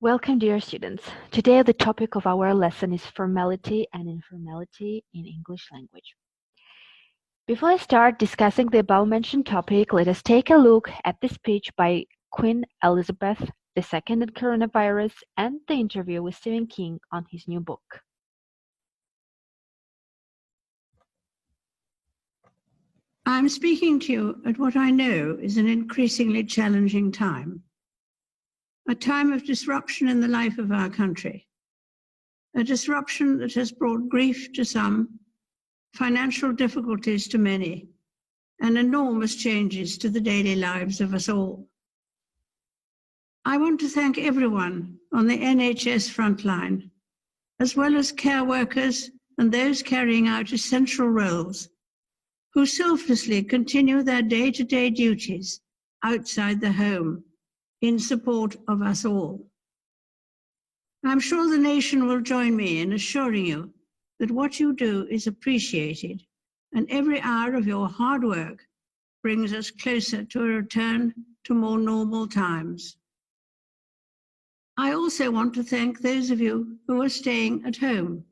Welcome, dear students. Today, the topic of our lesson is formality and informality in English language. Before I start discussing the above-mentioned topic, let us take a look at the speech by Queen Elizabeth II on coronavirus and the interview with Stephen King on his new book. I'm speaking to you at what I know is an increasingly challenging time. A time of disruption in the life of our country. A disruption that has brought grief to some, financial difficulties to many, and enormous changes to the daily lives of us all. I want to thank everyone on the NHS frontline, as well as care workers and those carrying out essential roles, who selflessly continue their day-to-day duties outside the home in support of us all. I'm sure the nation will join me in assuring you that what you do is appreciated and every hour of your hard work brings us closer to a return to more normal times. I also want to thank those of you who are staying at home,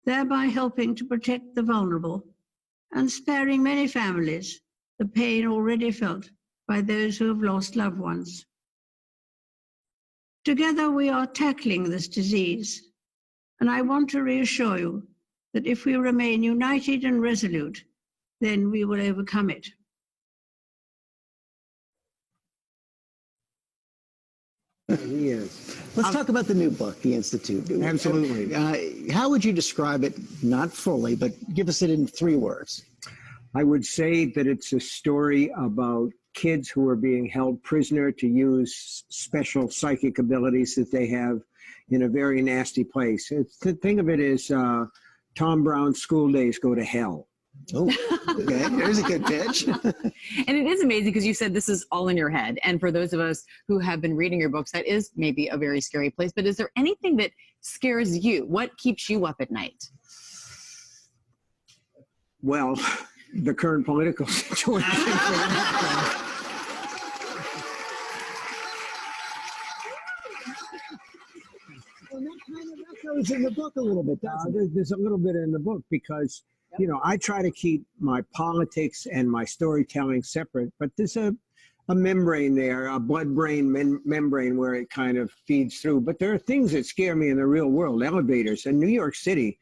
thereby helping to protect the vulnerable and sparing many families the pain already felt by those who have lost loved ones. Together we are tackling this disease, and I want to reassure you that if we remain united and resolute, then we will overcome it. Yes. Let's talk about the new book, The Institute. Absolutely. How would you describe it, not fully, but give us it in 3 words? I would say that it's a story about kids who are being held prisoner to use special psychic abilities that they have in a very nasty place. The thing of it is Tom Brown's school days go to hell. Oh, okay. There's a good pitch. And it is amazing because you said this is all in your head. And for those of us who have been reading your books, that is maybe a very scary place. But is there anything that scares you? What keeps you up at night? Well, the current political situation. Well, that kind of echoes in the book a little bit, doesn't it? There's a little bit in the book because, you know, I try to keep my politics and my storytelling separate, but there's a membrane there, a blood-brain membrane where it kind of feeds through. But there are things that scare me in the real world. Elevators in New York City.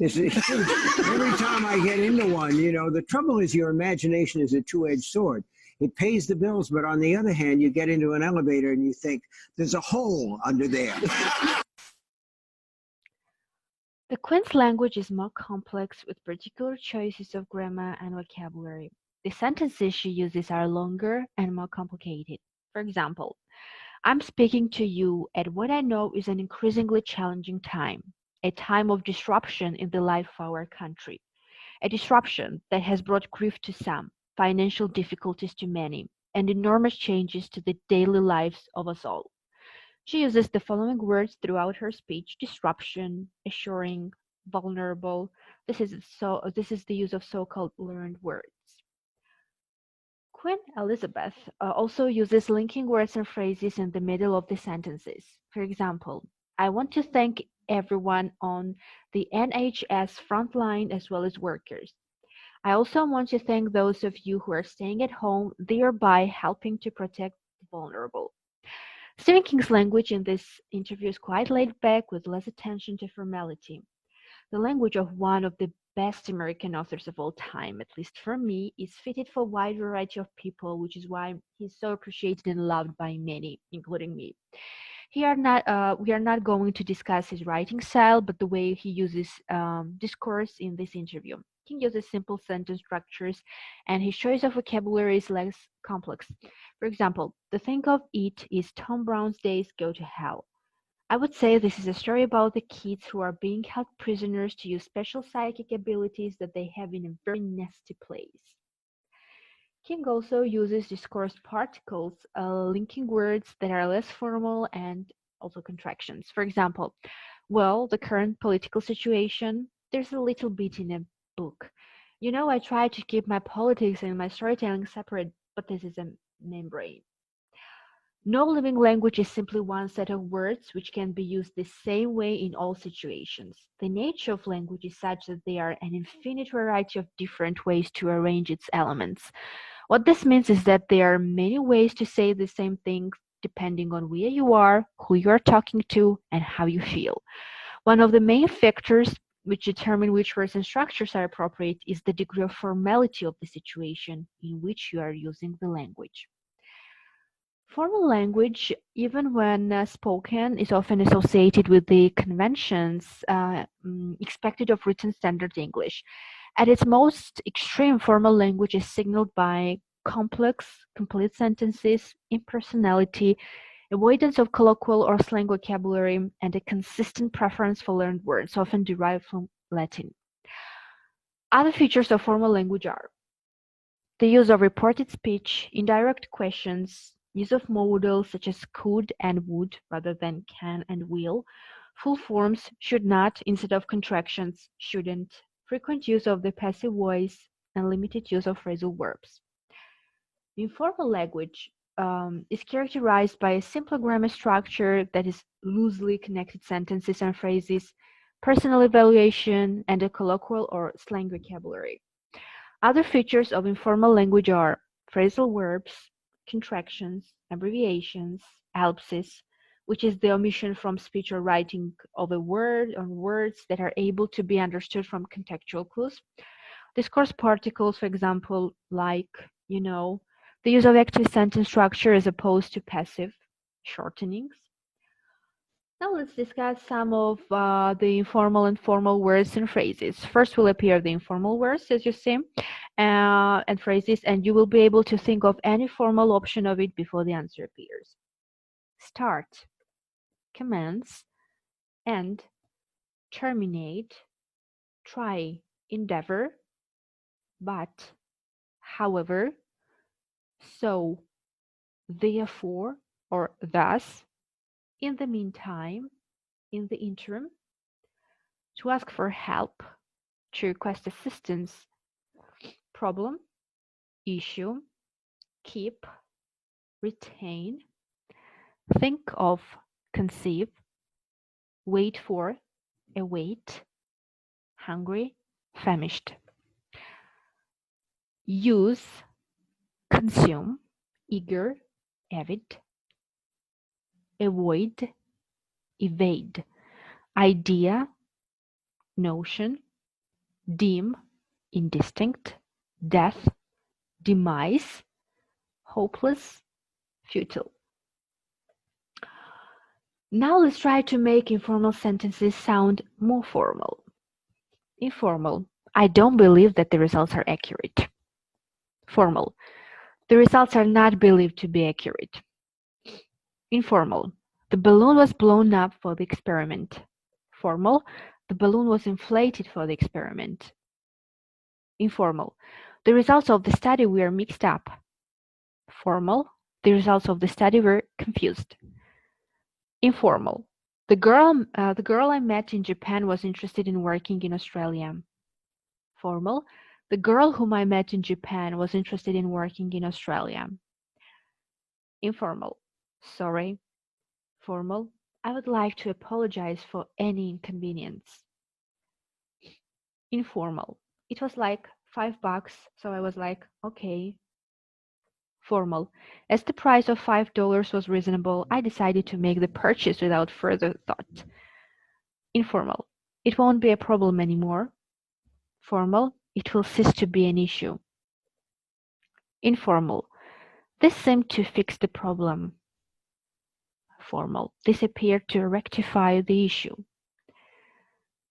Every time I get into one, you know, the trouble is your imagination is a two-edged sword. It pays the bills, but on the other hand, you get into an elevator and you think, there's a hole under there. The Queen's language is more complex with particular choices of grammar and vocabulary. The sentences she uses are longer and more complicated. For example, I'm speaking to you at what I know is an increasingly challenging time, a time of disruption in the life of our country, a disruption that has brought grief to some, financial difficulties to many, and enormous changes to the daily lives of us all. She uses the following words throughout her speech: disruption, assuring, vulnerable. This is the use of so-called learned words. Queen Elizabeth also uses linking words and phrases in the middle of the sentences. For example, I want to thank everyone on the NHS frontline as well as workers. I also want to thank those of you who are staying at home, thereby helping to protect the vulnerable. Stephen King's language in this interview is quite laid back with less attention to formality. The language of one of the best American authors of all time, at least for me, is fitted for a wide variety of people, which is why he's so appreciated and loved by many, including me. We are not going to discuss his writing style, but the way he uses discourse in this interview. King uses simple sentence structures, and his choice of vocabulary is less complex. For example, the thing of it is Tom Brown's days go to hell. I would say this is a story about the kids who are being held prisoners to use special psychic abilities that they have in a very nasty place. King also uses discourse particles, linking words that are less formal and also contractions. For example, well, the current political situation, there's a little bit in a book. You know, I try to keep my politics and my storytelling separate, but this is a membrane. No living language is simply one set of words which can be used the same way in all situations. The nature of language is such that there are an infinite variety of different ways to arrange its elements. What this means is that there are many ways to say the same thing depending on where you are, who you are talking to, and how you feel. One of the main factors which determine which words and structures are appropriate is the degree of formality of the situation in which you are using the language. Formal language, even when spoken, is often associated with the conventions expected of written standard English. At its most extreme, formal language is signaled by complex, complete sentences, impersonality, avoidance of colloquial or slang vocabulary, and a consistent preference for learned words, often derived from Latin. Other features of formal language are the use of reported speech, indirect questions, use of modals such as could and would rather than can and will, full forms should not instead of contractions shouldn't, frequent use of the passive voice, and limited use of phrasal verbs. Informal language is characterized by a simple grammar structure that is loosely connected sentences and phrases, personal evaluation, and a colloquial or slang vocabulary. Other features of informal language are phrasal verbs, contractions, abbreviations, ellipsis, which is the omission from speech or writing of a word or words that are able to be understood from contextual clues. Discourse particles, for example, like, the use of active sentence structure as opposed to passive shortenings. Now let's discuss some of the informal and formal words and phrases. First will appear the informal words, as you see, and phrases, and you will be able to think of any formal option of it before the answer appears. Start, commence, end, terminate, try, endeavor, but, however, so, therefore, or thus, in the meantime, in the interim, to ask for help, to request assistance, problem, issue, keep, retain, think of, conceive, wait for, await, hungry, famished. Use, consume, eager, avid, avoid, evade, idea, notion, dim, indistinct, death, demise, hopeless, futile. Now let's try to make informal sentences sound more formal. Informal. I don't believe that the results are accurate. Formal. The results are not believed to be accurate. Informal. The balloon was blown up for the experiment. Formal. The balloon was inflated for the experiment. Informal. The results of the study were mixed up. Formal. The results of the study were confused. Informal. The girl I met in Japan was interested in working in Australia. Formal. The girl whom I met in Japan was interested in working in Australia. Informal. Sorry. Formal. I would like to apologize for any inconvenience. Informal. It was like $5, so I was like, okay. Formal. As the price of $5 was reasonable, I decided to make the purchase without further thought. Informal. It won't be a problem anymore. Formal. It will cease to be an issue. Informal. This seemed to fix the problem. Formal. This appeared to rectify the issue.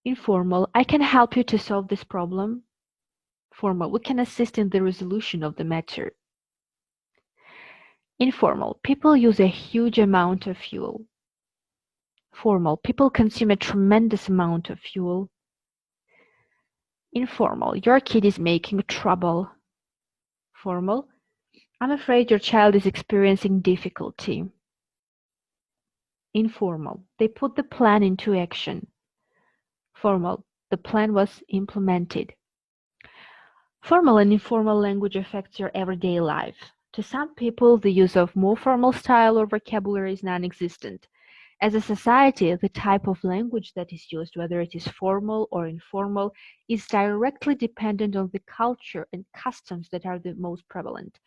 Informal. I can help you to solve this problem. Formal. We can assist in the resolution of the matter. Informal. People use a huge amount of fuel. Formal. People consume a tremendous amount of fuel. Informal. Your kid is making trouble. Formal. I'm afraid your child is experiencing difficulty. Informal. They put the plan into action. Formal. The plan was implemented. Formal and informal language affects your everyday life. To some people, the use of more formal style or vocabulary is non-existent. As a society, the type of language that is used, whether it is formal or informal, is directly dependent on the culture and customs that are the most prevalent.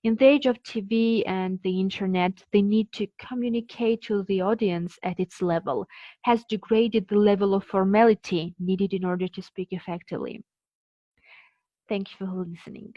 In the age of TV and the internet, the need to communicate to the audience at its level has degraded the level of formality needed in order to speak effectively. Thank you for listening.